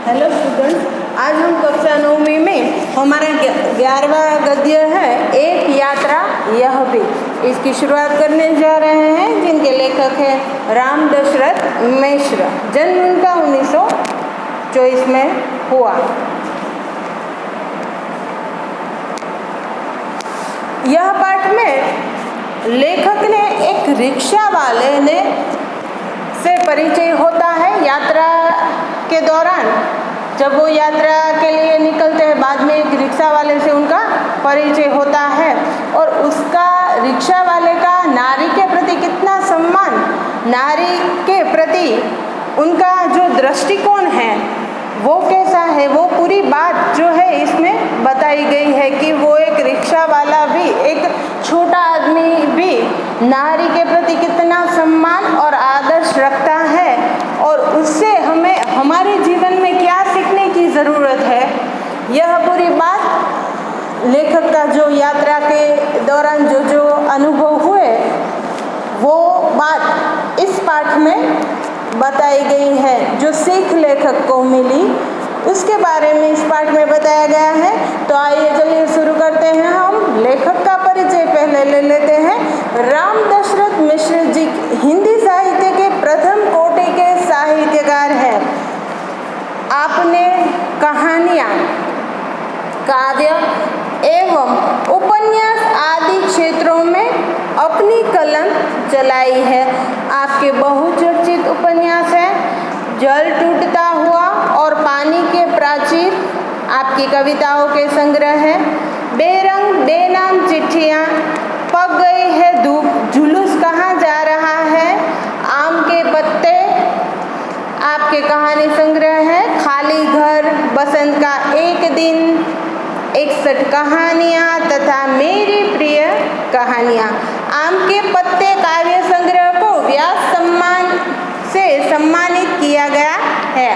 Hello students, आज हम कक्षा 9वीं में हमारा 11वां गद्य है एक यात्रा यह भी। इसकी शुरुआत करने जा रहे हैं, जिनके लेखक हैं राम दशरथ मिश्र। जन्म उनका 1924 में हुआ। यह पाठ में लेखक ने एक रिक्शा वाले ने से परिचय होता है। यात्रा के दौरान जब वो यात्रा के लिए निकलते हैं, बाद में एक रिक्शा वाले से उनका परिचय होता है और उसका रिक्शा वाले का नारी के प्रति कितना सम्मान, नारी के प्रति उनका जो दृष्टिकोण है वो कैसा है, वो पूरी बात जो है इसमें बताई गई है कि वो एक रिक्शा वाला भी, एक छोटा आदमी भी नारी के प्रति कितना सम्मान और आदर्श रखता है और उससे हमें हमारे जीवन में क्या सीखने की ज़रूरत है। यह पूरी बात लेखक का जो यात्रा के दौरान जो अनुभव हुए वो बात इस पाठ में बताई गई है। जो सीख लेखक को मिली उसके बारे में इस पाठ में बताया गया है। तो आइए चलिए शुरू करते हैं। हम लेखक का परिचय पहले ले लेते हैं। राम दशरथ मिश्र जी हिंदी साहित्य के प्रथम कोटि के साहित्यकार हैं। आपने कहानियाँ, काव्य एवं उपन्यास आदि क्षेत्रों में अपनी कलम चलाई है। आपके बहुचर्चित उपन्यास हैं जल टूटता हुआ और पानी के प्राचीर, आपकी कविताओं के संग्रह है बेरंग बेनाम चिट्ठियाँ, पक गई है धूप, जुलूस कहाँ जा रहा है, आम के पत्ते, आपके कहानी संग्रह है खाली घर, बसंत का एक दिन, 61 कहानियाँ तथा मेरी प्रिय कहानियाँ। आम के पत्ते काव्य संग्रह को व्यास सम्मान से सम्मानित किया गया है।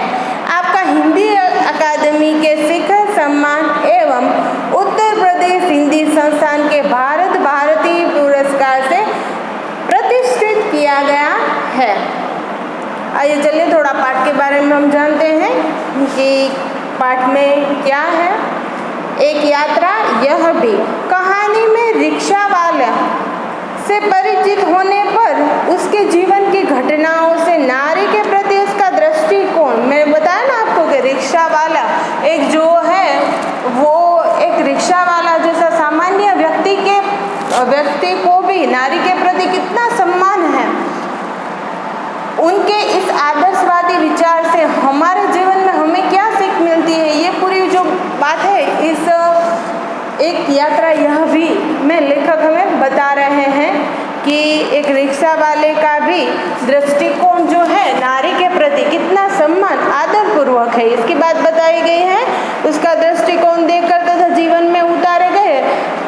आपका हिंदी अकादमी के शिखर सम्मान एवं उत्तर प्रदेश हिंदी संस्थान के भारत भारती पुरस्कार से प्रतिष्ठित किया गया है। आइए चलिए थोड़ा पाठ के बारे में हम जानते हैं कि पाठ में क्या है। एक यात्रा यह भी। कहानी में रिक्शा वाला से परिचित होने पर उसके जीवन की घटनाओं से नारी के प्रति उसका दृष्टिकोण, मैंने बताया ना आपको कि रिक्शा वाला एक जो है वो एक रिक्शा वाला जैसा सामान्य व्यक्ति को भी नारी के प्रति कितना सम्मान है। उनके इस आदर्शवादी विचार से हमारे जीवन में हमें क्या सीख मिलती है, ये पूरी जो बात है इस एक यात्रा यह भी में लेखक हमें बता रहे हैं कि एक रिक्शा वाले का भी दृष्टिकोण जो है नारी के प्रति कितना सम्मान आदरपूर्वक है, इसकी बात बताई गई है। उसका दृष्टिकोण देखकर तथा जीवन में उतारे गए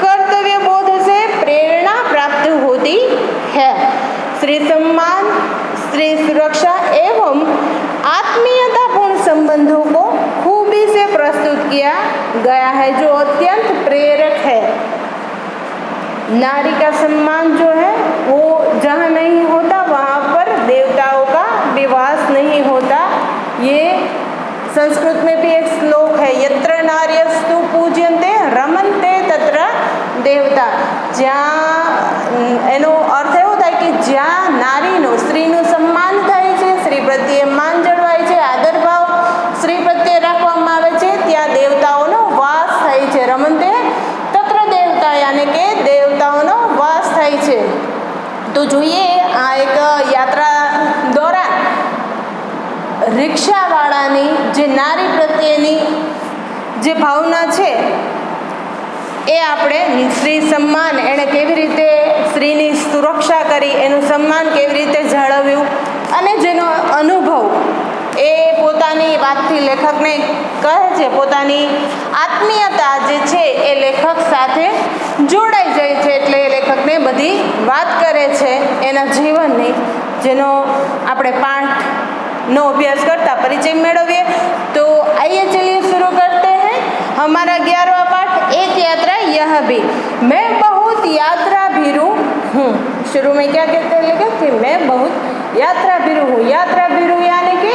कर्तव्य बोध से प्रेरणा प्राप्त होती है। स्त्री सम्मान, स्त्री सुरक्षा एवं आत्मीयतापूर्ण संबंधों को खूबी से प्रस्तुत किया गया है जो अत्यंत प्रेरक है। नारी का सम्मान जो है वो जहाँ नहीं होता वहाँ पर देवताओं का विवास नहीं होता। ये संस्कृत में भी एक श्लोक है, यत्र नार्यस्तु पूज्यन्ते रमन्ते तत्र देवता। જ્યાં એનો અર્થ એવો થાય કે જ્યાં નારીનું સ્ત્રીનું સન્માન થાય છે, સ્ત્રી પ્રત્યે માન જળવાય છે, આદર ભાવ સ્ત્રી પ્રત્યે રાખવામાં આવે છે, ત્યાં દેવતાઓનો વાસ થાય છે। રમંતે તત્ર દેવતા યાને કે દેવતાઓનો વાસ થાય છે। તો જોઈએ આ એક યાત્રા દોરાન રિક્ષાવાળાની જે નારી પ્રત્યેની જે ભાવના છે એ આપણે સ્ત્રી સન્માન, એણે કેવી રીતે સ્ત્રીની સુરક્ષા કરી, એનું સન્માન કેવી રીતે જાળવ્યું અને જેનો અનુભવ એ પોતાની વાતથી લેખકને કહે છે, પોતાની આત્મીયતા જે છે એ લેખક સાથે જોડાઈ જાય છે, એટલે એ લેખકને બધી વાત કરે છે એના જીવનની, જેનો આપણે પાઠનો અભ્યાસ કરતા પરિચય મેળવીએ। તો આइए चलिए शुरू करते हैं हमारा 11वां पाठ एक यात्रा यह भी। मैं बहुत यात्रा भीरू हूँ। शुरू में क्या कहते हैं लेखक कि मैं बहुत यात्रा भीरू हूँ। यात्रा भीरू यानी कि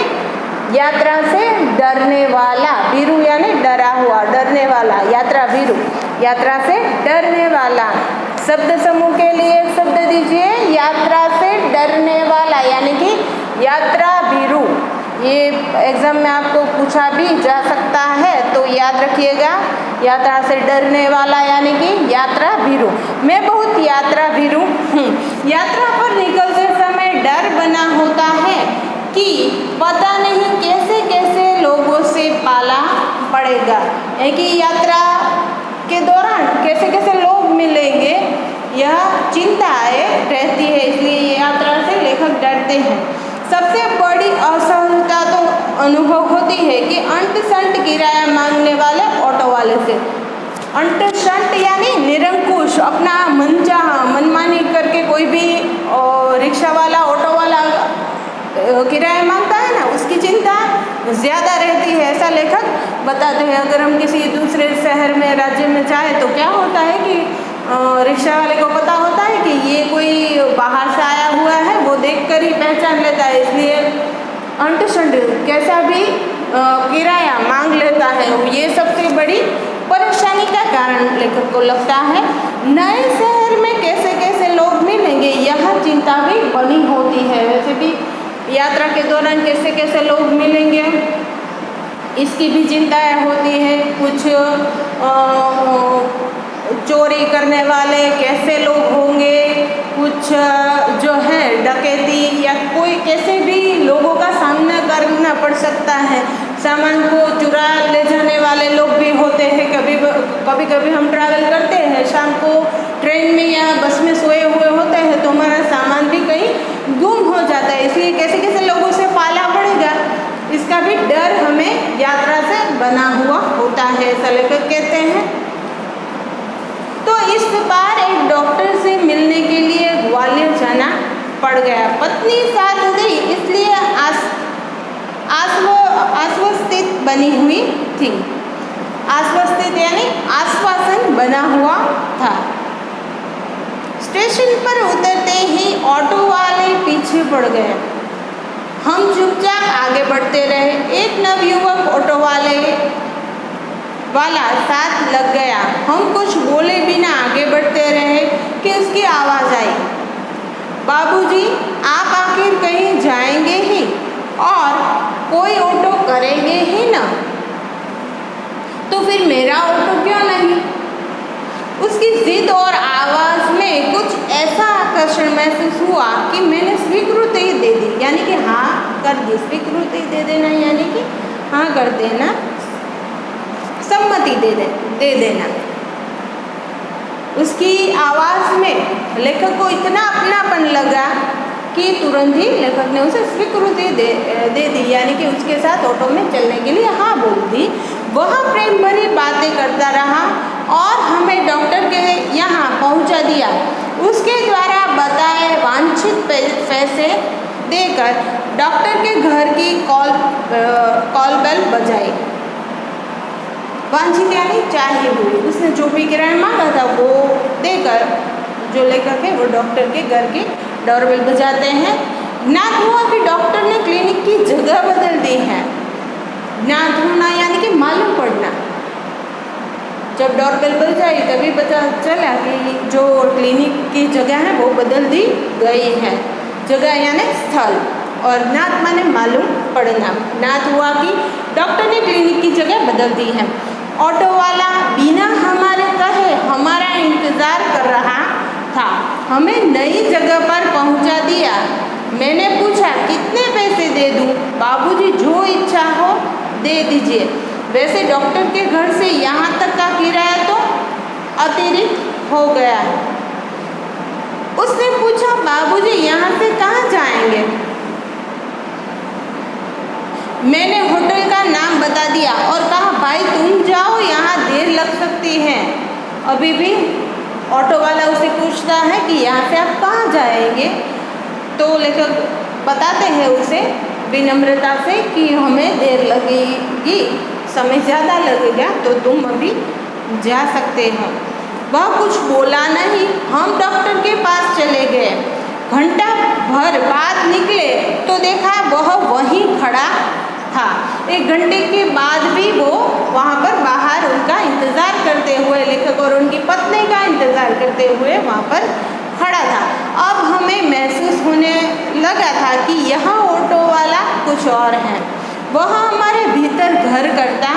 यात्रा से डरने वाला, भीरु यानी डरा हुआ, डरने वाला, यात्रा भीरु, यात्रा से डरने वाला। शब्द समूह के लिए एक शब्द दीजिए, यात्रा से डरने वाला यानी कि यात्रा भीरु। ये एग्जाम में आपको पूछा भी जा सकता है, तो याद रखिएगा, यात्रा से डरने वाला यानी कि यात्रा भीरु। मैं बहुत यात्रा भीरु हूँ। यात्रा पर निकलते समय डर बना होता है कि पता नहीं कैसे कैसे लोगों से पाला पड़ेगा, यानी कि यात्रा के दौरान कैसे कैसे लोग मिलेंगे, यह चिंताएं रहती है, इसलिए यात्रा से लेखक डरते हैं। सबसे बड़ी असहजता तो अनुभव होती है कि अंट संट किराया मांगने वाले ऑटो वाले से। अंट संट यानी निरंकुश, अपना मनचाहा मनमानी करके कोई भी रिक्शा वाला, ऑटो वाला किराया मांगता है ना, उसकी चिंता ज़्यादा रहती है, ऐसा लेखक बताते हैं। अगर हम किसी दूसरे शहर में, राज्य में जाएँ तो क्या होता है कि रिक्शा वाले को पता होता है कि ये कोई बाहर से आया हुआ है, वो देखकर ही पहचान लेता है, इसलिए अंट संट कैसा भी किराया मांग लेता है। ये सबसे बड़ी परेशानी का कारण लेखक को लगता है। नए शहर में कैसे कैसे लोग मिलेंगे, यह चिंता भी बनी होती है। वैसे भी यात्रा के दौरान कैसे कैसे लोग मिलेंगे, इसकी भी चिंताएं होती है। कुछ चोरी करने वाले कैसे लोग होंगे, कुछ जो है डकैती या कोई कैसे भी लोगों का सामना करना पड़ सकता है। सामान को चुरा ले जाने वाले लोग भी होते हैं। कभी कभी हम ट्रैवल करते हैं, शाम को ट्रेन में या बस में सोए हुए होते हैं, तो हमारा सामान भी कहीं गुम हो जाता है, इसलिए कैसे कैसे लोगों से पाला पड़ेगा, इसका भी डर हमें यात्रा से बना हुआ होता है, ऐसा लेखक कहते हैं। तो इस बार एक डॉक्टर से मिलने के लिए ग्वालियर जाना पड़ गया। पत्नी साथ गई, इसलिए आश्वस्तित बनी हुई थी। आश्वस्तित यानी आश्वासन बना हुआ था। स्टेशन पर उतरते ही ऑटो वाले पीछे पड़ गए। हम चुपचाप आगे बढ़ते रहे। एक नवयुवक ऑटो वाला साथ लग गया। हम कुछ बोले बिना आगे बढ़ते रहे कि उसकी आवाज़ आई, बाबूजी आप आखिर कहीं जाएंगे ही और कोई ऑटो करेंगे ही ना, तो फिर मेरा ऑटो क्यों नहीं। उसकी जिद और आवाज़ में कुछ ऐसा आकर्षण महसूस हुआ कि मैंने स्वीकृति दे दी, यानी कि हाँ कर दी। स्वीकृति दे देना यानी कि हाँ कर देना, सम्मति दे देना। उसकी आवाज़ में लेखक को इतना अपनापन लगा कि तुरंत ही लेखक ने उसे स्वीकृति दे दी, यानी कि उसके साथ ऑटो में चलने के लिए हाँ बोल दी। वह प्रेम भरी बातें करता रहा और हमें डॉक्टर के यहाँ पहुँचा दिया। उसके द्वारा बताए वांछित पैसे देकर डॉक्टर के घर की कॉल बेल बजाई। वांछित यानी चाहिए हुई, उसने जो भी किराया मांगा था वो देकर जो लेखक है वो डॉक्टर के घर की डोरबेल बजाते हैं। ज्ञात हुआ कि डॉक्टर ने क्लिनिक की जगह बदल दी है। ज्ञात होना यानी कि मालूम पड़ना। जब डोरबेल बजाई तभी पता चला कि जो क्लिनिक की जगह है वो बदल दी गई है। जगह यानी स्थल, और ज्ञात माने मालूम पड़ना। ज्ञात हुआ कि डॉक्टर ने क्लिनिक की जगह बदल दी है। ऑटो वाला बिना हमारे कहे हमारा इंतज़ार कर रहा था, हमें नई जगह पर पहुंचा दिया। मैंने पूछा कितने पैसे दे दूं? बाबूजी जो इच्छा हो दे दीजिए। वैसे डॉक्टर के घर से यहाँ तक का किराया तो अतिरिक्त हो गया। उसने पूछा बाबूजी यहाँ से कहाँ जाएंगे? मैंने होटल का नाम बता दिया और कहा भाई तुम जाओ, यहाँ देर लग सकती है। अभी भी ऑटो वाला उसे पूछता है कि यहाँ से आप कहाँ जाएंगे, तो लेखक बताते हैं उसे विनम्रता से कि हमें देर लगेगी, समय ज़्यादा लगेगा, तो तुम अभी जा सकते हो। वह कुछ बोला नहीं। हम डॉक्टर के पास चले गए। घंटा भर बाद निकले तो देखा वह वहीं खड़ा था। था। 1 घंटे के बाद भी वो वहाँ पर बाहर उनका इंतज़ार करते हुए, लेखक और उनकी पत्नी का इंतज़ार करते हुए वहाँ पर खड़ा था। अब हमें महसूस होने लगा था कि यह ऑटो वाला कुछ और है। वह हमारे भीतर घर करता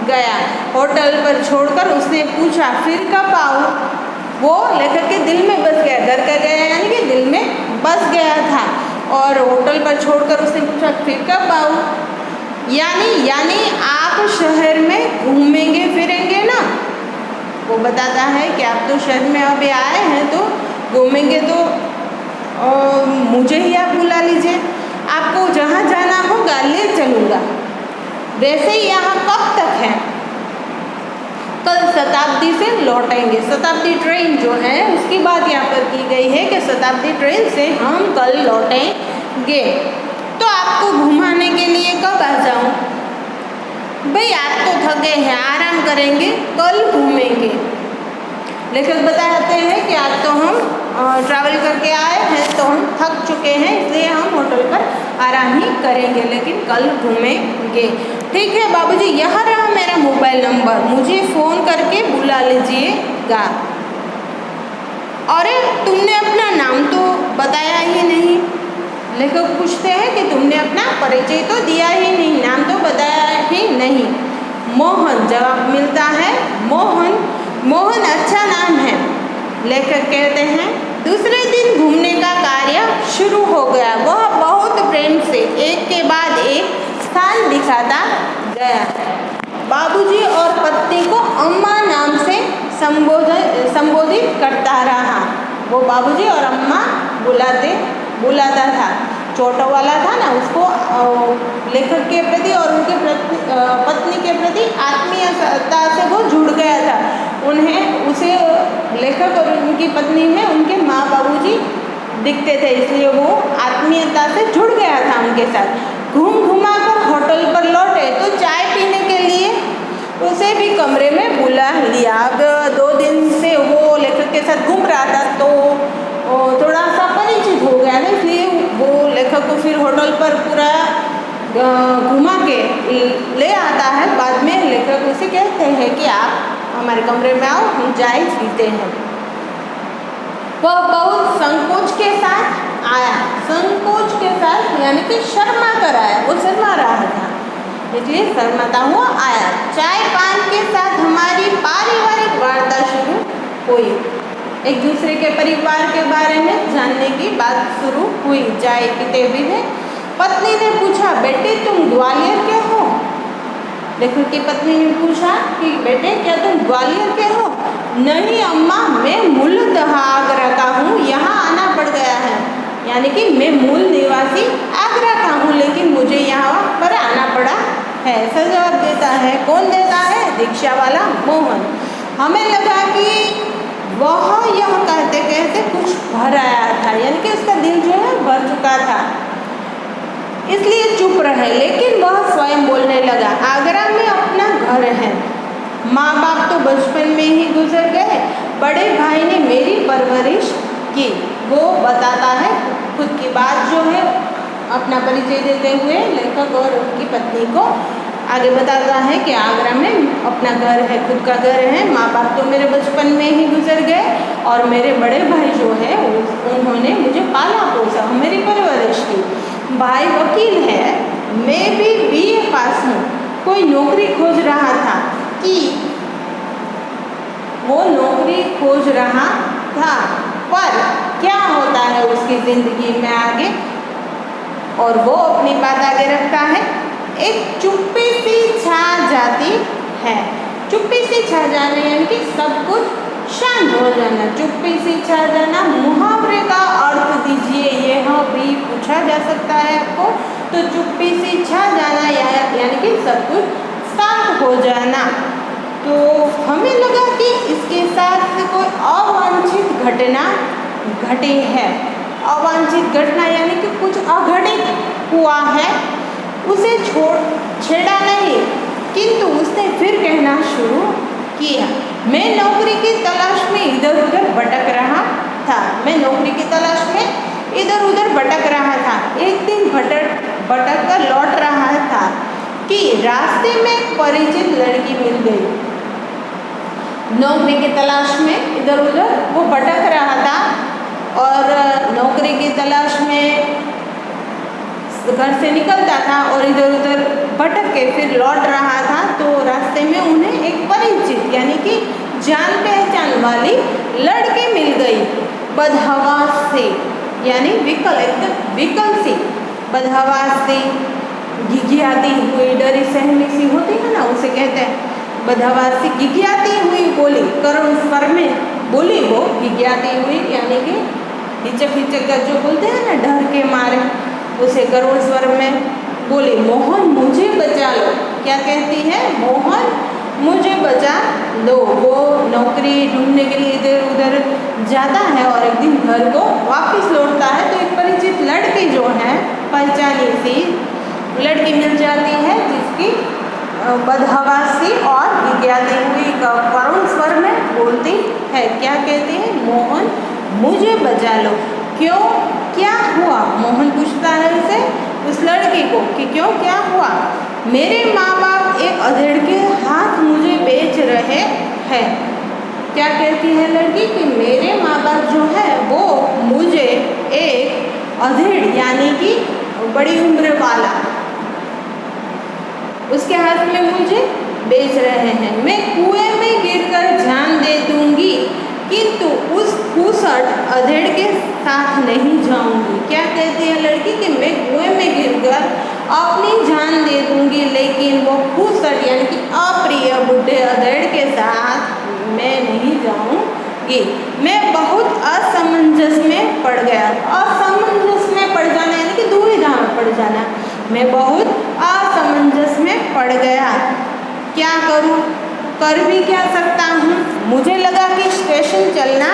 गया। होटल पर छोड़कर उसने पूछा, फिर कब आऊँ? वो लेखक के दिल में बस गया। घर का गया यानी कि दिल में बस गया था। और होटल पर छोड़कर उसने पूछा, फिर कब आऊँ? यानी आप शहर में घूमेंगे फिरेंगे ना? वो बताता है कि आप तो शहर में अभी आए हैं, तो घूमेंगे तो मुझे ही आप बुला लीजिए, आपको जहाँ जाना होगा ले चलूँगा। वैसे ही यहाँ कब तक है? कल शताब्दी से लौटेंगे। शताब्दी ट्रेन जो है उसकी बात यहाँ पर की गई है कि शताब्दी ट्रेन से हम कल लौटेंगे। तो आपको घुमाने के लिए कब आ जाऊँ? भाई आप तो थके हैं, आराम करेंगे, कल घूमेंगे। लेखक बताते हैं कि आज तो हम ट्रैवल करके आए हैं, तो हम थक चुके हैं, इसलिए हम होटल पर आराम ही करेंगे, लेकिन कल घूमेंगे। ठीक है बाबूजी, यह रहा मेरा मोबाइल नंबर, मुझे फ़ोन करके बुला लीजिएगा। अरे तुमने अपना नाम तो बताया ही नहीं। लेखक पूछते हैं कि तुमने अपना परिचय तो दिया ही नहीं, नाम तो बताया ही नहीं। मोहन जवाब मिलता है। मोहन अच्छा नाम है। लेखक कहते हैं, दूसरे दिन घूमने का कार्य शुरू हो गया। वह बहुत प्रेम से एक के बाद एक स्थान दिखाता गया। बाबूजी और पत्नी को अम्मा नाम से संबोधित करता रहा। वो बाबूजी और अम्मा बुलाता था। छोटा वाला था ना, उसको लेखक के प्रति और उनके पत्नी के प्रति आत्मीयता से वो जुड़ गया था। उसे लेखक और उनकी पत्नी में उनके माँ बाबूजी दिखते थे, इसलिए वो आत्मीयता से जुड़ गया था उनके साथ। घुमा कर होटल पर लौटे तो चाय पीने के लिए उसे भी कमरे में बुला लिया। अब 2 दिन से वो लेखक के साथ घूम रहा था, तो थोड़ा सा परिचित हो गया ना, इसलिए वो लेखक को फिर होटल पर पूरा घुमा के ले आता है। बाद में लेखक उसे कहते हैं कि आप हमारे कमरे में आओ, हम चाय पीते हैं। वह बहुत संकोच के साथ आया। संकोच के साथ यानी कि शर्मा कर आया, वो शर्मा रहा था, इसलिए शर्माता हुआ आया। चाय पान के साथ हमारी पारिवारिक वार्ता शुरू हुई। एक दूसरे के परिवार के बारे में जानने की बात शुरू हुई। चाय पीते हुए पत्नी ने पूछा, बेटे तुम ग्वालियर के हो? लेखक की पत्नी ने पूछा कि बेटे क्या तुम ग्वालियर के हो? नहीं अम्मा, मैं मूलतः आगरा का हूँ, यहाँ आना पड़ गया है। यानी कि मैं मूल निवासी आगरा का हूँ, लेकिन मुझे यहाँ पर आना पड़ा है। ऐसा जवाब देता है। कौन देता है? रिक्शा वाला मोहन। हमें लगा कि वह यह कहते कहते कुछ भर आया था, यानी कि उसका दिल जो है भर चुका था, इसलिए चुप रहे। लेकिन वह स्वयं बोलने लगा, आगरा में अपना घर है, माँ बाप तो बचपन में ही गुजर गए, बड़े भाई ने मेरी परवरिश की। वो बताता है खुद की बात जो है, अपना परिचय देते हुए लेखक और उनकी पत्नी को आगे बताता है कि आगरा में अपना घर है, खुद का घर है, माँ बाप तो मेरे बचपन में ही गुजर गए, और मेरे बड़े भाई जो है उन्होंने मुझे पाला पोसा, मेरी परवरिश की। भाई वकील है, मैं भी BA पास हूँ। कोई नौकरी खोज रहा था कि वो नौकरी खोज रहा था, पर क्या होता है उसकी ज़िंदगी में आगे, और वो अपनी बात आगे रखता है। एक चुप्पी सी छा जाती है। चुप्पी सी छा जाना यानी कि सब कुछ शांत हो जाना। चुप्पी सी छा जाना मुहावरे का अर्थ दीजिए, यह भी पूछा जा सकता है आपको। तो चुप्पी सी छा जाना यानी कि सब कुछ शांत हो जाना। तो हमें लगा कि इसके साथ कोई अवांछित घटना घटी है। अवांछित घटना यानी कि कुछ अघटित हुआ है, उसे छेड़ा नहीं, किंतु उसने फिर कहना शुरू किया, मैं नौकरी की तलाश में इधर उधर भटक रहा था। मैं नौकरी की तलाश में इधर उधर भटक रहा था। एक दिन भटक कर लौट रहा था, कि रास्ते में एक परिचित लड़की मिल गई। नौकरी की तलाश में इधर उधर वो भटक रहा था और नौकरी की तलाश में घर से निकलता था और इधर उधर भटक के फिर लौट रहा था, तो रास्ते में उन्हें एक परिचित यानी कि जान पहचान वाली लड़की मिल गई। बदहवास से यानी विकल, एकदम विकल सी, बदहवास से, घिघियाती हुई, डरी सहमी सी होती है ना, उसे कहते हैं बदहवास से। घिघियाती हुई बोली, करुण स्वर में बोली वो, घिघियाती हुई यानी कि हिचक हिचक कर जो बोलते हैं ना डर के मारे, उसे करुण स्वर में बोली, मोहन मुझे बचा लो। क्या कहती है? मोहन मुझे बचा लो। वो नौकरी ढूंढने के लिए इधर उधर जाता है और एक दिन घर को वापस लौटता है, तो एक परिचित लड़की जो है, पहचानी सी लड़की मिल जाती है, जिसकी बदहवासी और घिघियाती हुई करुण स्वर में बोलती है। क्या कहती है? मोहन मुझे बचा लो। क्यों, क्या हुआ? मोहन पूछता है उसे, उस लड़की को, कि क्यों, क्या हुआ? मेरे माँ बाप एक अधेड़ के हाथ मुझे बेच रहे हैं। क्या कहती है लड़की? कि मेरे माँ बाप जो है वो मुझे एक अधेड़ यानी कि बड़ी उम्र वाला, उसके हाथ में मुझे बेच रहे हैं। मैं कुएं में गिरकर जान दे दूंगी, किंतु उस फूसट अधेड़ के साथ नहीं जाऊंगी। क्या कहती है लड़की? कि मैं कुएं में गिरकर अपनी जान दे दूंगी, लेकिन वो फूसट यानी कि अप्रिय बुढ़े अधेड़ के साथ मैं नहीं जाऊंगी। मैं बहुत असमंजस में पड़ गया। असमंजस में पड़ जाना यानी कि दुविधा में पड़ जाना। मैं बहुत असमंजस में पड़ गया। क्या करूं? कर भी क्या सकता हूँ? मुझे लगा कि स्टेशन चलना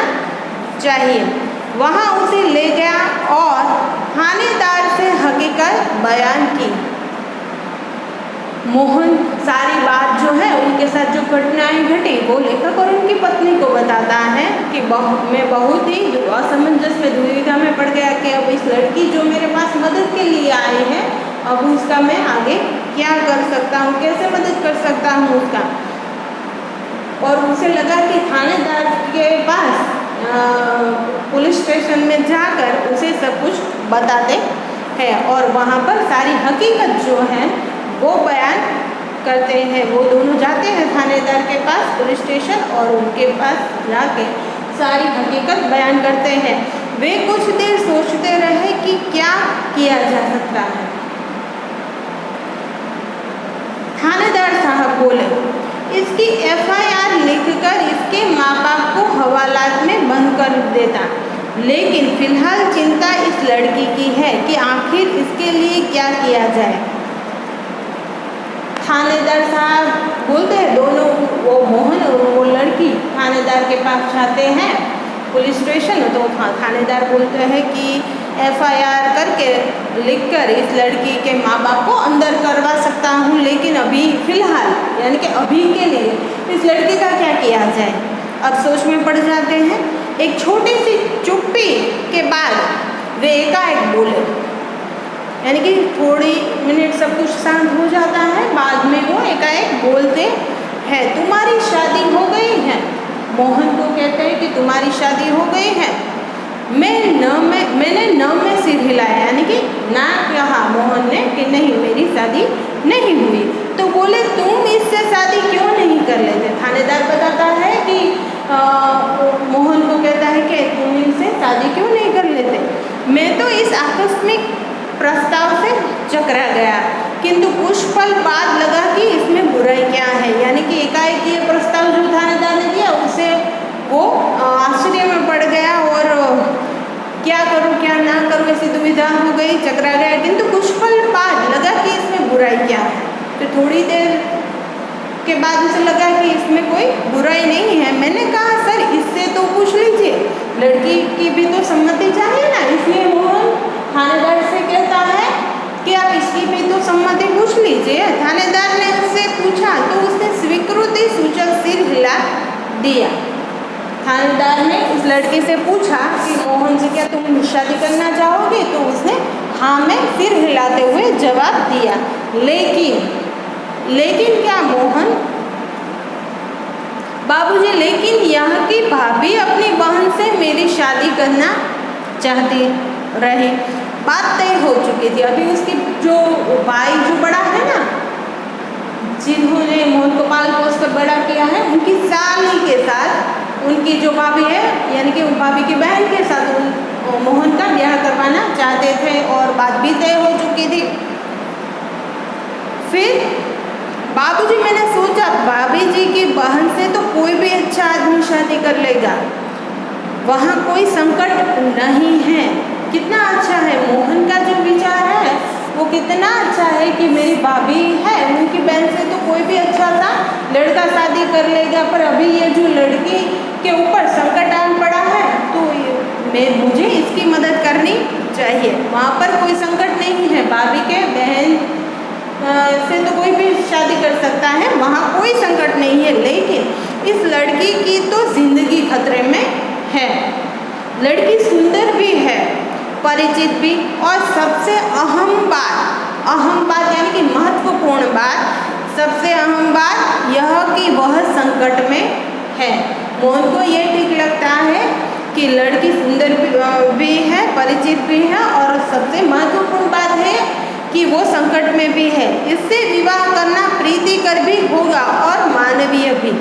चाहिए। वहाँ उसे ले गया और थानेदार से हकीकत बयान की। मोहन सारी बात जो है, उनके साथ जो घटनाएं घटी, वो लेखक और उनकी पत्नी को बताता है कि मैं बहुत ही असमंजस में, दुविधा में पड़ गया कि अब इस लड़की जो मेरे पास मदद के लिए आई है, अब उसका मैं आगे क्या कर सकता हूँ, कैसे मदद कर सकता हूँ उसका। और उसे लगा कि थानेदार के पास पुलिस स्टेशन में जाकर उसे सब कुछ बताते हैं और वहाँ पर सारी हकीकत जो है वो बयान करते हैं। वो दोनों जाते हैं थानेदार के पास पुलिस स्टेशन और उनके पास जाके सारी हकीकत बयान करते हैं। वे कुछ देर सोचते रहे कि क्या किया जा सकता है। थानेदार साहब बोले, इसकी एफआईआर लिखकर इसके माँ बाप को हवालात में बंद कर देता, लेकिन फिलहाल चिंता इस लड़की की है कि आखिर इसके लिए क्या किया जाए। थानेदार साहब बोलते हैं, दोनों वो मोहन और वो लड़की थानेदार के पास जाते हैं पुलिस स्टेशन। तो थानेदार बोलते हैं कि एफआईआर करके लिखकर इस लड़की के माँ बाप को अंदर करवा सकता हूँ, लेकिन अभी फ़िलहाल यानी कि अभी के लिए इस लड़की का क्या किया जाए। अब सोच में पड़ जाते हैं। एक छोटी सी चुप्पी के बाद वे एकाएक बोले, यानी कि थोड़ी मिनट सब कुछ शांत हो जाता है, बाद में वो एकाएक बोलते हैं, तुम्हारी शादी हो गई है। मोहन को कहते हैं कि तुम्हारी शादी हो गई है। मैंने न में सिर हिलाया, यानी कि ना कहा मोहन ने कि नहीं मेरी शादी नहीं हुई। तो बोले तुम इससे शादी क्यों नहीं कर लेते। थानेदार बताता है कि मोहन को कहता है कि तुम इससे शादी क्यों नहीं कर लेते। मैं तो इस आकस्मिक प्रस्ताव से चकरा गया, किंतु कुछ पल बाद लगा कि इसमें बुराई क्या है। यानी कि एकाएक ये प्रस्ताव जो थानेदार ने दिया उससे वो आश्चर्य में पड़ गया और क्या करूं क्या ना करूं ऐसी दुविधा हो गई, चकरा गया। किंतु कुछ पल बाद लगा कि इसमें बुराई क्या है। तो थोड़ी देर के बाद उसे लगा कि इसमें कोई बुराई नहीं है। मैंने कहा सर इससे तो पूछ लीजिए, लड़की की भी तो सम्मति चाहिए ना। इसलिए मोहन थानेदार से कहता है कि आप इसकी भी तो सम्मति पूछ लीजिए। थानेदार ने उससे पूछा तो उसने स्वीकृति सूचक सिर हिला दिया। थानेदार ने उस लड़के से पूछा कि मोहन से क्या तुम शादी करना चाहोगे, तो उसने हाँ में सिर हिलाते हुए जवाब दिया। लेकिन लेकिन क्या मोहन? बाबूजी, लेकिन यहाँ की भाभी अपनी बहन से मेरी शादी करना चाहती रही। बात तय हो चुकी थी। अभी उसकी जो भाई जो बड़ा है ना, जिन्होंने मोहन को पाल पोस कर बड़ा किया है, उनकी साली के साथ उनकी जो भाभी है, यानी कि भाभी की बहन के साथ मोहन का ब्याह करवाना चाहते थे और बात भी तय हो चुकी थी। फिर बाबूजी, मैंने सोचा भाभी जी की बहन से तो कोई भी अच्छा आदमी शादी कर लेगा, वहाँ कोई संकट नहीं है। कितना अच्छा है मोहन का जो विचार है, वो कितना अच्छा है कि मेरी भाभी है, उनकी बहन से तो कोई भी अच्छा सा लड़का शादी कर लेगा। पर अभी ये जो लड़की के ऊपर संकट आन पड़ा है, तो मुझे इसकी मदद करनी चाहिए। वहाँ पर कोई संकट नहीं है, भाभी के बहन से तो कोई भी शादी कर सकता है, वहाँ कोई संकट नहीं है। लेकिन इस लड़की की तो जिंदगी खतरे में है। लड़की सुंदर भी है, परिचित भी, और सबसे अहम बात यानी कि महत्वपूर्ण बात, सबसे अहम बात यह कि वह संकट में है। मोहन को ये ठीक लगता है कि लड़की सुंदर भी है, परिचित भी है, और सबसे महत्वपूर्ण बात है कि वो संकट में भी है। इससे विवाह करना प्रीतिकर भी होगा और मानवीय भी,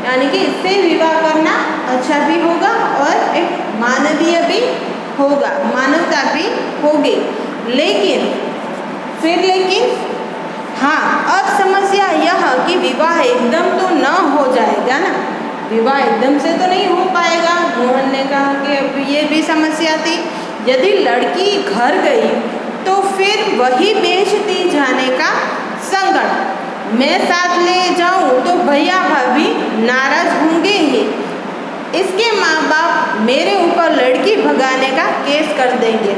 यानी कि इससे विवाह करना अच्छा भी होगा और एक मानवीय भी होगा, मानवता भी होगी। लेकिन हाँ, अब समस्या यह कि विवाह एकदम तो न हो जाएगा ना, विवाह एकदम से तो नहीं हो पाएगा। मोहन ने कहा कि अब ये भी समस्या थी, यदि लड़की घर गई तो फिर वही बेचती जाने का संकट। मैं साथ ले जाऊं तो भैया भाभी नाराज होंगे ही। इसके माँ बाप मेरे ऊपर लड़की भगाने का केस कर देंगे।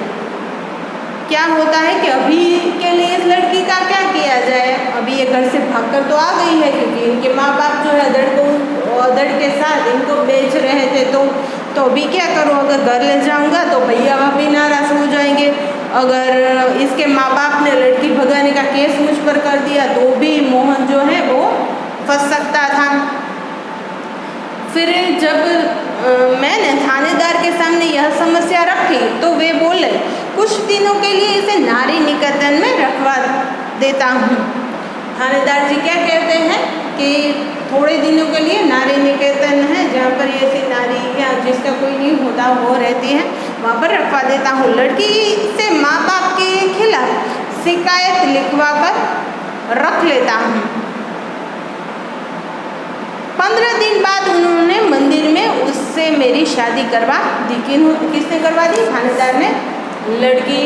क्या होता है कि अभी के लिए इस लड़की का क्या किया जाए? अभी ये घर से भागकर तो आ गई है, क्योंकि इनके माँ बाप जो है दड़ के साथ इनको बेच रहे थे। तो अभी क्या करूँ? अगर घर ले जाऊंगा तो भैया भाभी नाराज हो जाएंगे। अगर इसके माँ बाप ने लड़की भगाने का केस मुझ पर कर दिया तो भी मोहन जो है वो फंस सकता था। फिर जब मैंने थानेदार के सामने यह समस्या रखी तो वे बोले, कुछ दिनों के लिए इसे नारी निकेतन में रखवा देता हूँ। थानेदार जी क्या कहते हैं कि थोड़े दिनों के लिए नारी निकेतन है, जहाँ पर ऐसी नारी या जिसका कोई नहीं होता वो रहती है, वहाँ पर रखवा देता हूँ। लड़की से माँ बाप के खिलाफ शिकायत लिखवा कर रख लेता हूँ। 15 दिन बाद उन्होंने मंदिर में उससे मेरी शादी करवा दी। किसने करवा दी? थानेदार ने लड़की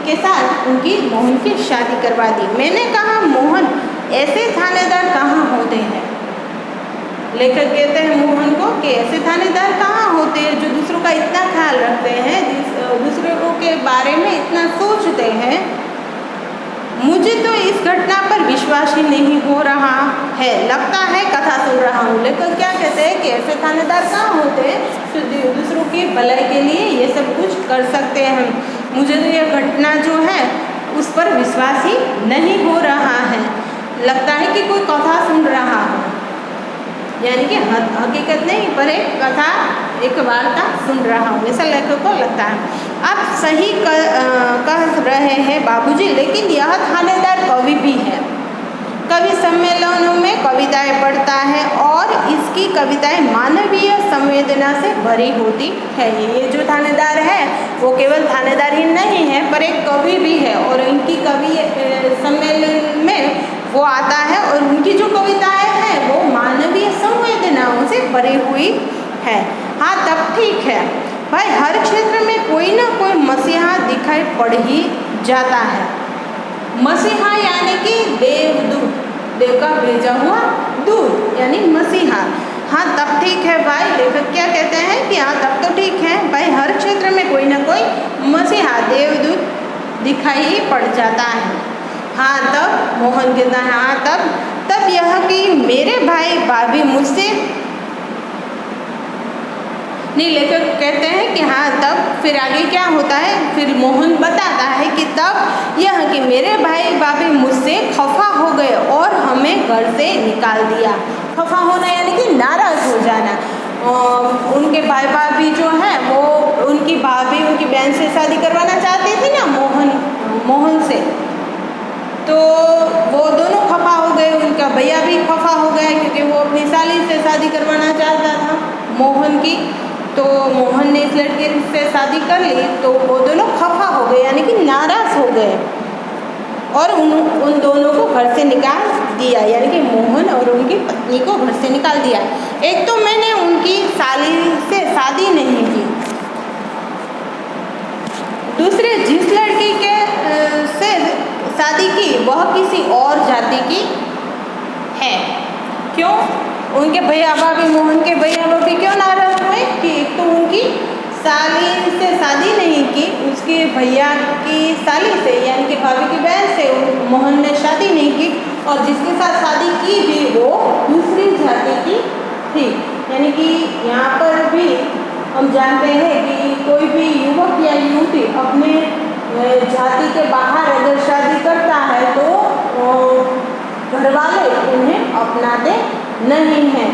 के साथ उनकी मोहन की शादी करवा दी। मैंने कहा, मोहन, ऐसे थानेदार कहाँ होते हैं? लेखक कहते हैं मोहन को कि ऐसे थानेदार कहाँ होते हैं जो दूसरों का इतना ख्याल रखते हैं, दूसरों के बारे में इतना सोचते हैं। मुझे तो इस घटना पर विश्वास ही नहीं हो रहा है, लगता है कथा सुन रहा हूँ। लेकिन क्या कहते हैं कि ऐसे थानेदार कहाँ होते हैं जो दूसरों की भलाई के लिए ये सब कुछ कर सकते हैं। मुझे तो यह घटना जो है उस पर विश्वास ही नहीं हो रहा है, लगता है कि कोई कथा सुन रहा है, यानी कि हकीकत नहीं पर एक कथा, एक वार्ता सुन रहा हूँ, ऐसा लेखक को लगता है। आप सही कह रहे हैं बाबूजी, लेकिन यह थानेदार कवि भी है। कवि सम्मेलनों में कविताएं पढ़ता है और इसकी कविताएं मानवीय संवेदना से भरी होती है। ये जो थानेदार है वो केवल थानेदार ही नहीं है पर एक कवि भी है, और इनकी कवि सम्मेलन में वो आता है और उनकी जो कविताएं हैं वो मानवीय संवेदनाओं से भरी हुई है। हाँ, तब ठीक है भाई, हर क्षेत्र में कोई ना कोई मसीहा दिखाई पड़ ही जाता है। मसीहा यानी कि देवदूत, देव का भेजा हुआ दूत यानी मसीहा। हाँ, तब ठीक है भाई। लेखक क्या कहते हैं कि हाँ, तब तो ठीक है भाई, हर क्षेत्र में कोई ना कोई मसीहा देवदूत दिखाई ही पड़ जाता है। हाँ, तब मोहन कहता है, हाँ तब यह कि मेरे भाई भाभी मुझसे नहीं, लेखक कहते हैं कि हाँ तब फिर आगे क्या होता है, फिर मोहन बताता है कि तब यह कि मेरे भाई भाभी मुझसे खफा हो गए और हमें घर से निकाल दिया। खफा होना यानी कि नाराज़ हो जाना। उनके भाई भाभी जो हैं वो उनकी भाभी उनकी बहन से शादी करवाना चाहती थी ना, मोहन से, तो वो दोनों खफा हो गए। उनका भैया भी खफा हो गया क्योंकि वो अपनी साली से शादी करवाना चाहता था मोहन की। तो मोहन ने इस लड़के से शादी कर ली तो वो दोनों खफा हो गए यानी कि नाराज़ हो गए और उन दोनों को घर से निकाल दिया, यानी कि मोहन और उनकी पत्नी को घर से निकाल दिया। एक तो मैंने उनकी साली से शादी नहीं की, दूसरे जिस लड़की के से शादी की वह किसी और जाति की है। क्यों? उनके भैया भाभी, मोहन के भैया भाभी क्यों नाराज हुए कि एक तो उनकी साली से शादी नहीं की, उसके भैया की साली से यानी कि भाभी की बहन से मोहन ने शादी नहीं की, और जिसके साथ शादी की भी वो दूसरी जाति की थी। यानी कि यहाँ पर भी हम जानते हैं कि कोई भी युवक या युवती अपने जाति के बाहर अगर शादी करता है तो घर वाले उन्हें अपनाते नहीं हैं।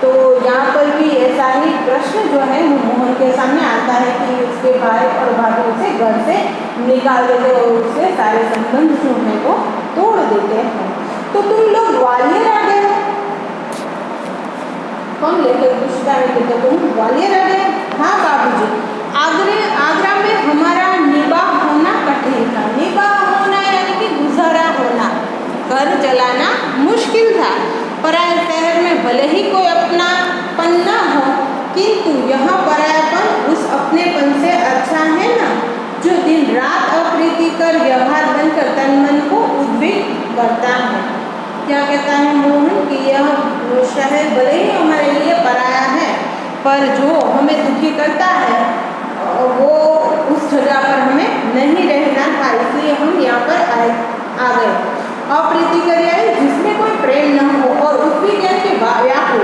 तो यहाँ पर भी ऐसा ही प्रश्न जो है मोहन के सामने आता है कि उसके भाई और भाभी उसे घर से निकाल देते और उससे सारे संबंध जो हैं वो तोड़ देते हैं। तो तुम लोग ग्वालियर आ गए हो। कौन लेकर पूछता है कि तो तुम ग्वालियर आ गए? हाँ बाबूजी, आगरा में हमारा निबाह होना कठिन था। निबाह होना यानी कि गुजारा होना, घर चलाना मुश्किल था। पराए शहर में भले ही कोई अपनापन न हो, किंतु यहाँ परायापन उस अपनेपन से अच्छा है ना, जो दिन रात अप्रीतिकर व्यवहार बनकर तन मन को उद्विग्न करता है। क्या कहता है मोहन कि यह शहर भले ही हमारे लिए पराया है, पर जो हमें दुखी करता है वो उस जगह पर हमें नहीं रहना था, इसलिए हम यहाँ पर आ गए। अप्रीतिकर यानी जिसमें कोई प्रेम न हो और उद्विग्न के व्याकुल।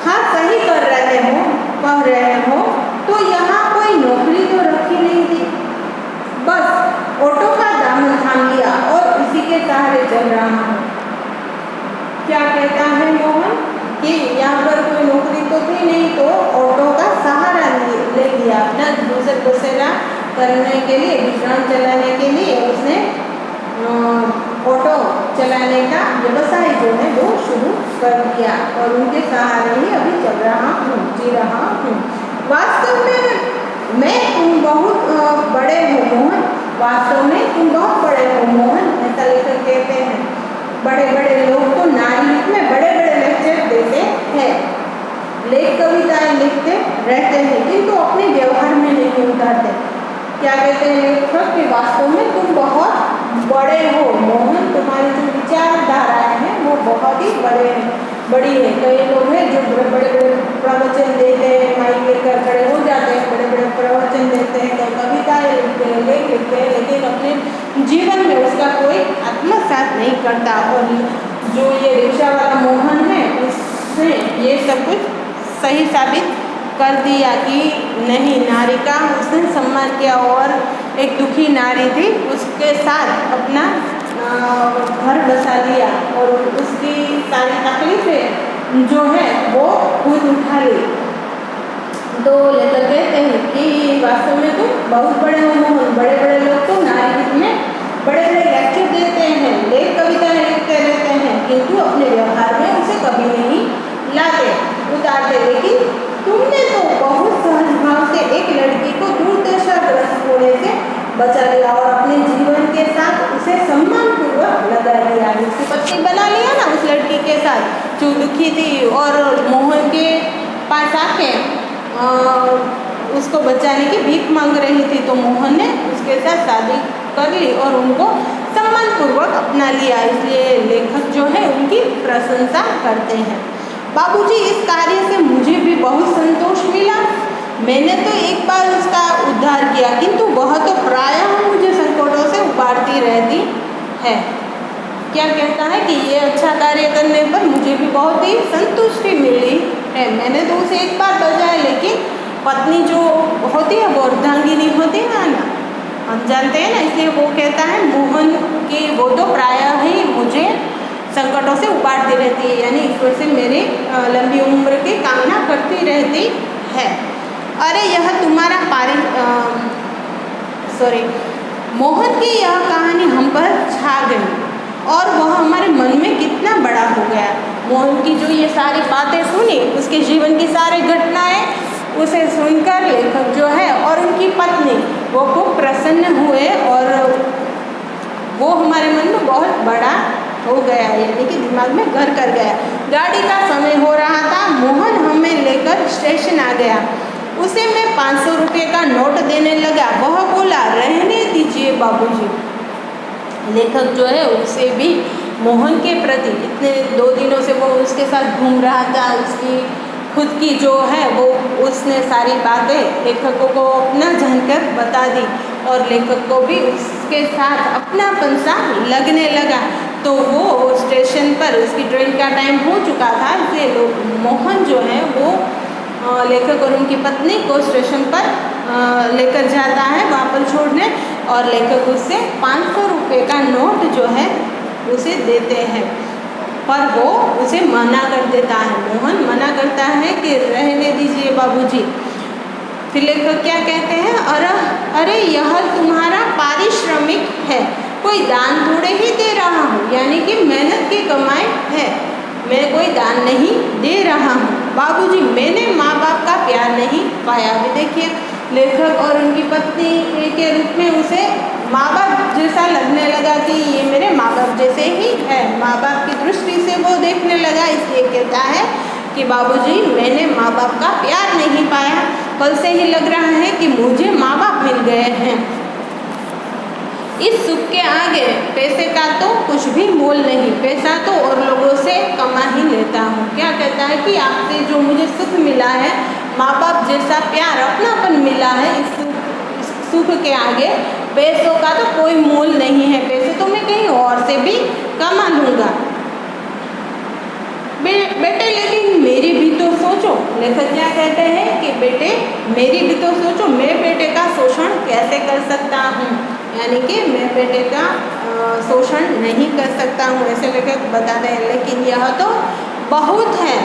हाँ सही कर रहे हो, कह रहे हो, तो यहाँ कोई नौकरी तो रखी नहीं थी, बस ऑटो का दामन थाम लिया और उसी के सहारे चल रहा हूँ। क्या कहता है मोहन कि यहाँ पर कोई नौकरी तो थी नहीं, तो ऑटो का सहारा ले लिया अपना गुजर बसेरा करने के लिए, विश्राम चलाने के लिए उसने ऑटो चलाने का व्यवसाय जो है वो शुरू कर दिया और उनके सहारे ही अभी चल रहा हूँ, जी रहा हूँ। वास्तव में मैं तुम बहुत बड़े हो मोहन, वास्तव में तुम बहुत बड़े हो मोहन, ऐसा लेकर कहते हैं। बड़े बड़े लोग तो नारी में बड़े बड़े लेक्चर देते हैं, लेख कविताएं लिखते रहते हैं, किंतु अपने व्यवहार में नहीं उतारते। क्या कहते हैं लेखक कि वास्तव में तुम बहुत बड़े हो मोहन, तुम्हारी जो विचारधाराएं हैं वो बहुत ही बड़ी है। कई लोग हैं जो बड़े बड़े प्रवचन देते हैं, माइक लेकर खड़े हो जाते हैं, बड़े बड़े प्रवचन देते हैं, कई कविताएं लिखते हैं, लेख लिखते हैं, लेकिन अपने जीवन में उसका कोई आत्मसात नहीं करता। और जो ये रिक्शा वाला मोहन है उसने ये सब कुछ सही साबित कर दिया कि नहीं, नारी का उसने सम्मान किया और एक दुखी नारी थी उसके साथ अपना घर बसा लिया और उसकी सारी तकलीफें जो है वो खुद उठा ली। तो लेकर कहते हैं कि वास्तव में तो बहुत बड़े हो मोहन, बड़े बड़े लोग तो नारी में बड़े बड़े लेक्चर देते हैं, लेख कविताएं लिखते रहते हैं, किंतु अपने व्यवहार में उसे कभी नहीं लाते उतारते। लेकिन तुमने तो बहुत सहज भाव से एक लड़की को दुर्दशाग्रस्त होने से बचा लिया और अपने जीवन के साथ उसे सम्मानपूर्वक लगा लिया, उसकी पत्नी बना लिया ना उस लड़की के साथ जो दुखी थी और मोहन के पास आके उसको बचाने की भीख मांग रही थी। तो मोहन ने उसके साथ शादी कर ली और उनको सम्मानपूर्वक अपना लिया, इसलिए लेखक जो है उनकी प्रशंसा करते हैं। बाबूजी, इस कार्य से मुझे भी बहुत संतोष मिला। मैंने तो एक बार उसका उद्धार किया, किंतु वह तो प्रायः मुझे संकटों से उबारती रहती है। क्या कहता है कि ये अच्छा कार्य करने पर मुझे भी बहुत ही संतुष्टि मिली है। मैंने तो उसे एक बार बजाया, लेकिन पत्नी जो होती है वो अर्धांगिनी होती है ना, हम जानते हैं ना, इसलिए वो कहता है मोहन कि वो तो प्रायः ही मुझे रहती है, यानी ईश्वर से मेरी लंबी उम्र की कामना करती रहती है। अरे यह तुम्हारा मोहन की यह कहानी हम पर छा गई और वह हमारे मन में कितना बड़ा हो गया। मोहन की जो ये सारी बातें सुनी, उसके जीवन की सारी घटनाएं, उसे सुनकर लेखक जो है और उनकी पत्नी वो खूब प्रसन्न हुए और वो हमारे मन में बहुत बड़ा हो गया, यानी कि दिमाग में घर कर गया। गाड़ी का समय हो रहा था, मोहन हमें लेकर स्टेशन आ गया। उसे मैं 500 रुपये का नोट देने लगा। वह बोला, रहने दीजिए बाबूजी। लेखक जो है उसे भी मोहन के प्रति इतने 2 दिनों से वो उसके साथ घूम रहा था, उसकी खुद की जो है वो उसने सारी बातें लेखकों को अपना जानकर बता दी और लेखक को भी उसके साथ अपनापन सा लगने लगा। तो वो स्टेशन पर, उसकी ट्रेन का टाइम हो चुका था, इसलिए मोहन जो है वो लेखक और उनकी पत्नी को स्टेशन पर लेकर जाता है वहाँ पर छोड़ने, और लेखक उससे 500 रुपये का नोट जो है उसे देते हैं, पर वो उसे मना कर देता है। मोहन मना करता है कि रहने दीजिए बाबूजी। फिर लेखक क्या कहते हैं, अरे यह तुम्हारा पारिश्रमिक है, कोई दान थोड़े ही दे रहा हूँ, यानी कि मेहनत की कमाई है, मैं कोई दान नहीं दे रहा हूँ। बाबूजी, मैंने माँ बाप का प्यार नहीं पाया। अभी देखिए, लेखक और उनकी पत्नी के रूप में उसे माँ बाप जैसा लगने लगा कि ये मेरे माँ बाप जैसे ही है, माँ बाप की दृष्टि से वो देखने लगा। इसलिए कहता है कि बाबूजी, मैंने माँ बाप का प्यार नहीं पाया, कल से ही लग रहा है कि मुझे माँ बाप मिल गए हैं। इस सुख के आगे पैसे का तो कुछ भी मोल नहीं, पैसा तो और लोगों से कमा ही लेता हूँ। क्या कहता है कि आपसे जो मुझे सुख मिला है, माँ बाप जैसा प्यार, अपनापन मिला है, इस सुख के आगे पैसों का तो कोई मोल नहीं है, पैसे तो मैं कहीं और से भी कमा लूँगा। बेटे, लेकिन मेरी भी तो सोचो। लेखक क्या कहते हैं कि बेटे मेरी भी तो सोचो, मैं बेटे का शोषण कैसे कर सकता हूँ, यानी कि मैं बेटे का शोषण नहीं कर सकता हूँ, ऐसे लेखक बताते हैं। लेकिन यह तो बहुत है,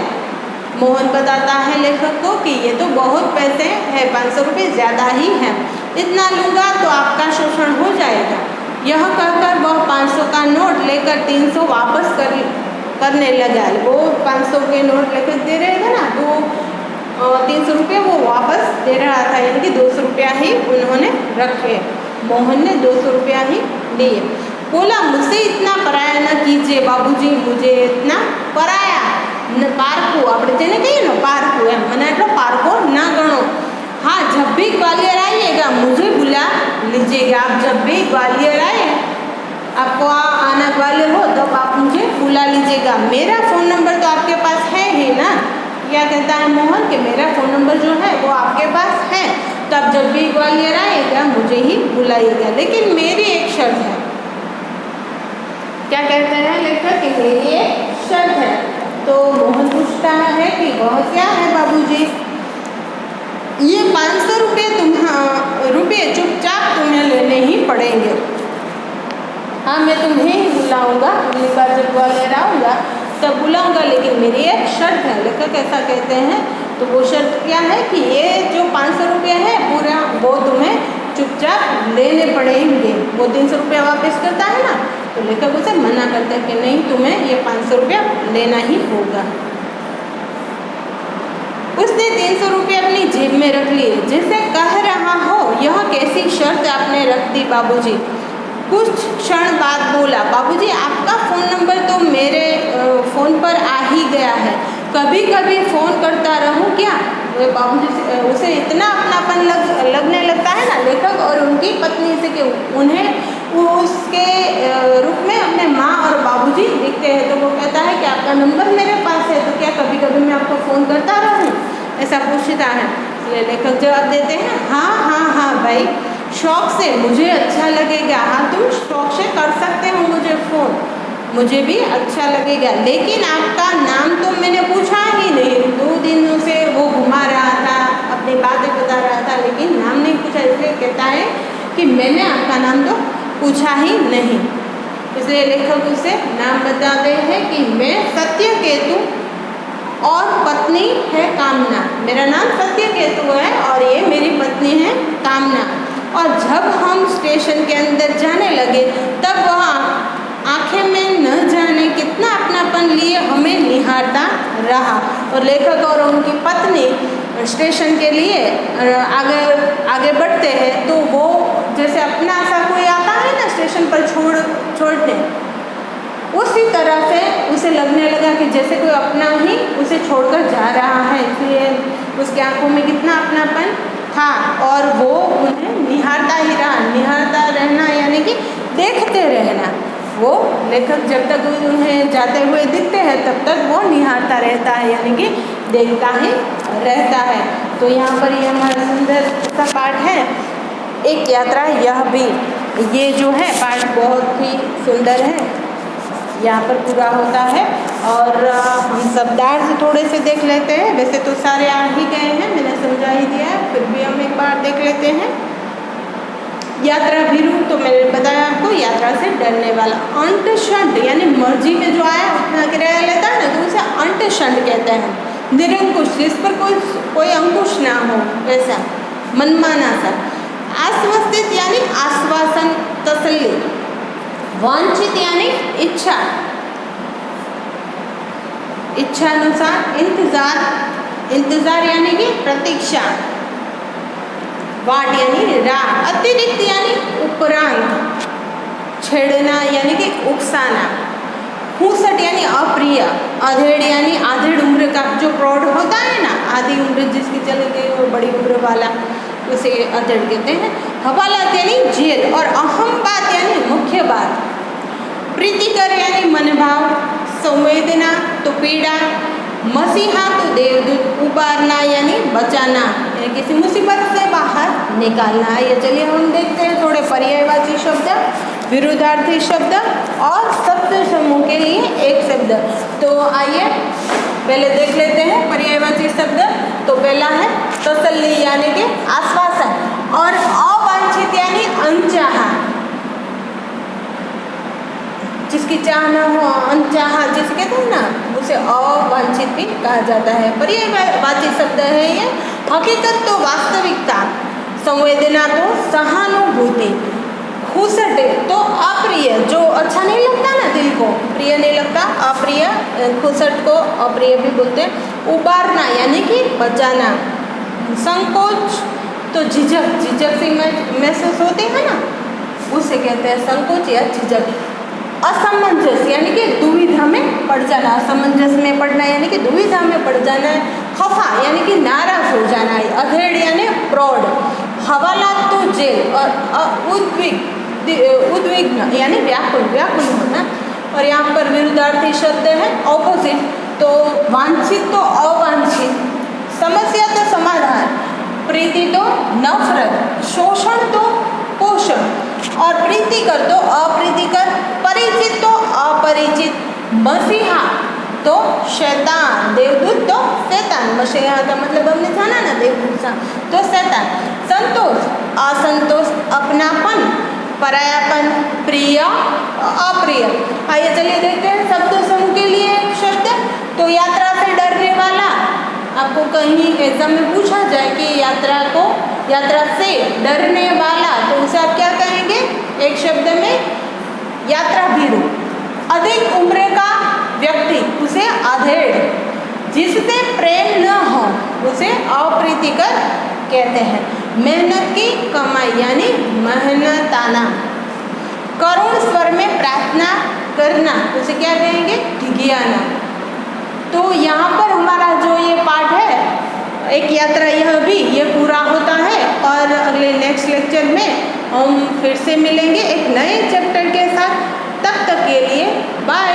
मोहन बताता है लेखक को कि ये तो बहुत पैसे हैं, 500 रुपये ज़्यादा ही हैं, इतना लूँगा तो आपका शोषण हो जाएगा। यह कहकर वह 500 का नोट लेकर 300 वापस करने लगा। वो 500 के नोट लेकर दे रहे थे ना, तो 300 रुपये वो वापस दे रहा था, यानी कि 200 रुपया ही उन्होंने रखे। मोहन ने 200 रुपया ही लिए। बोला, मुझसे इतना पराया न कीजिए बाबूजी, मुझे इतना पराया न पारकू, આપણે જેને કહીએ ને પારકू, એમ મને એટલો પારકો ना गणो। हाँ, जब भी ग्वालियर आइएगा मुझे बुला लीजिएगा। आप जब भी ग्वालियर आए, आपको आना ग्वालियर हो, तब आप मुझे बुला लीजिएगा। मेरा फ़ोन नंबर तो आपके पास है ही ना। क्या कहता है मोहन कि मेरा फ़ोन नंबर जो है वो आपके पास है, तब जब भी ग्वालियर आएगा मुझे ही बुलाइएगा, लेकिन मेरी एक शर्त है। क्या कहते हैं लेखक कि मेरी एक शर्त है। तो मोहन पूछता है कि वह क्या है बाबूजी। ये 500 रुपये चुपचाप तुम्हें लेने ही पड़ेंगे। हाँ, मैं तुम्हें ही बुलाऊंगा, अगली बार जब ग्वालियर आऊँगा तब बुलाऊंगा, लेकिन मेरी एक शर्त है। लेखक ऐसा कहते हैं। तो वो शर्त क्या है कि ये जो 500 रुपये है पूरा, वो तुम्हें चुपचाप लेने पड़ेंगे। वो 300 रुपया वापस करता है ना, तो लेखक उसे मना करता है कि नहीं, तुम्हें ये 500 रुपया लेना ही होगा। उसने 300 रुपये अपनी जेब में रख लिए, जैसे कह रहा हो यह कैसी शर्त आपने रख दी बाबूजी। कुछ क्षण बाद बोला, बाबूजी आपका फ़ोन नंबर तो मेरे फ़ोन पर आ ही गया है, कभी कभी फ़ोन करता रहूं क्या। बाबूजी उसे इतना अपनापन लगने लगता है ना लेखक और उनकी पत्नी से कि उन्हें उसके रूप में अपने माँ और बाबूजी दिखते हैं। तो वो कहता है कि आपका नंबर मेरे पास है, तो क्या कभी कभी मैं आपको फ़ोन करता रहूं, ऐसा पूछता है। इसलिए लेखक जवाब देते हैं, हाँ भाई, शौक़ से, मुझे अच्छा लगेगा। हाँ, तुम शौक़ से कर सकते हो मुझे फ़ोन, मुझे भी अच्छा लगेगा, लेकिन आपका नाम तो मैंने पूछा ही नहीं। 2 दिनों से वो घुमा रहा था, अपनी बातें बता रहा था, लेकिन नाम नहीं पूछा। इसलिए कहता है कि मैंने आपका नाम तो पूछा ही नहीं। इसलिए लेखक उसे नाम बताते हैं कि मैं सत्यकेतु और पत्नी है कामना। मेरा नाम सत्यकेतु है और ये मेरी पत्नी है कामना। और जब हम स्टेशन के अंदर जाने लगे तब वह आंखें में न जाने कितना अपनापन लिए हमें निहारता रहा। और लेखक और उनकी पत्नी स्टेशन के लिए आगे बढ़ते हैं तो वो जैसे अपना सा कोई आता है ना स्टेशन पर छोड़ने, उसी तरह से उसे लगने लगा कि जैसे कोई अपना ही उसे छोड़कर जा रहा है। इसलिए उसकी आंखों में कितना अपनापन था और वो उन्हें निहारता ही रहा। निहारता रहना यानी कि देखते रहना। वो लेखक जब तक उन्हें जाते हुए दिखते हैं तब तक वो निहारता रहता है यानी कि देखता ही रहता है। तो यहाँ पर ये हमारा सुंदर सा पाठ है, एक यात्रा यह भी। ये जो है पाठ बहुत ही सुंदर है, यहाँ पर पूरा होता है। और हम शब्दार्थ थोड़े से देख लेते हैं। वैसे तो सारे आ ही गए हैं, मैंने समझा ही दिया है, फिर भी हम एक बार देख लेते हैं। यात्रा भीरु तो मैंने बताया आपको, यात्रा से डरने वाला। अंट शंट यानी मर्जी में जो आया उतना किराया लेता है ना, तो उसे अंट शंट कहते हैं। निरंकुश जिस पर कोई अंकुश ना हो, ऐसा मनमाना सा। आश्वस्तित यानी आश्वासन, तसल्ली। वांछित यानी इच्छा, इच्छा अनुसार। इंतजार यानी कि प्रतीक्षा। वाट यानी राह। अतिरिक्त यानी उपरांत। छेड़ना यानी कि उकसाना। खूसट यानी अप्रिय। अधेड़ यानी आधेड़ उम्र का जो प्रौढ़ होता है ना, आधी उम्र जिसकी चली गई वो बड़ी उम्र वाला, उसे अधेड़ कहते हैं। हवालात यानी जेल। और अहम बात यानी मुख्य बात। प्रीतिकर यानी मनभाव। संवेदना तो पीड़ा। मसीहा तो देवदूत। उबारना यानी बचाना, यानी किसी मुसीबत से बाहर निकालना। ये चलिए हम देखते हैं थोड़े पर्यायवाची शब्द, विरुद्धार्थी शब्द और शब्द समूह के लिए एक शब्द। तो आइए पहले देख लेते हैं पर्यायवाची शब्द। तो पहला है तसल्ली यानी कि आश्वासन। और अवांछित यानी अनचाहा, जिसकी चाह न हो, अनचाहा जिसे कहते हैं ना, उसे अवांछित भी कहा जाता है। पर्यायवाची शब्द है ये। हकीकत तो वास्तविकता। संवेदना तो सहानुभूति। खूसट तो अप्रिय, जो अच्छा नहीं लगता ना, दिल को प्रिय नहीं लगता, अप्रिय। खूसट को अप्रिय भी बोलते हैं। उबारना यानी कि बचाना। संकोच तो झिझक, झिझक से महसूस होती है ना, उसे कहते हैं संकोच या झिझक। असमंजस यानी कि दुविधा में पड़ जाना। असमंजस में पड़ना यानी कि दुविधा में पड़ जाना है। खफा यानी कि नाराज हो जाना है। अधेड़ यानी प्रौढ़। हवालात तो जेल। और उद्विग्न यानी व्याकुल होना। और यहाँ पर विरुद्धार्थी शब्द है ऑपोजिट। तो वांछित तो अवांछित। समस्या तो समाधान। प्रीति तो नफरत। शोषण तो पोषण। और प्रीतिकर तो अप्रीतिकर। परिचित तो अपरिचित। मसीहा तो शैतान। देवदूत तो शैतान। मसीहा का मतलब हमने जाना ना, देवदूत सा तो शैतान। संतोष असंतोष। अपनापन परायापन। प्रिय अप्रिय। आइए चलिए देखते हैं शब्द समूह के लिए एक शब्द। तो यात्रा से डरने वाला। आपको कहीं एग्जाम में पूछा जाए कि यात्रा से डरने वाला, तो उसे आप क्या कहेंगे एक शब्द में? यात्रा भीरु। अधिक उम्र का व्यक्ति, उसे अधेड़। जिससे प्रेम न हो, उसे अप्रीतिकर कहते हैं। मेहनत की कमाई यानी मेहनताना। करुण स्वर में प्रार्थना करना, उसे क्या कहेंगे? ढिघियाना। तो यहाँ पर हमारा जो ये पाठ है, एक यात्रा यह भी, ये पूरा होता है। और अगले नेक्स्ट लेक्चर में हम फिर से मिलेंगे एक नए चैप्टर के साथ। तब तक के लिए बाय।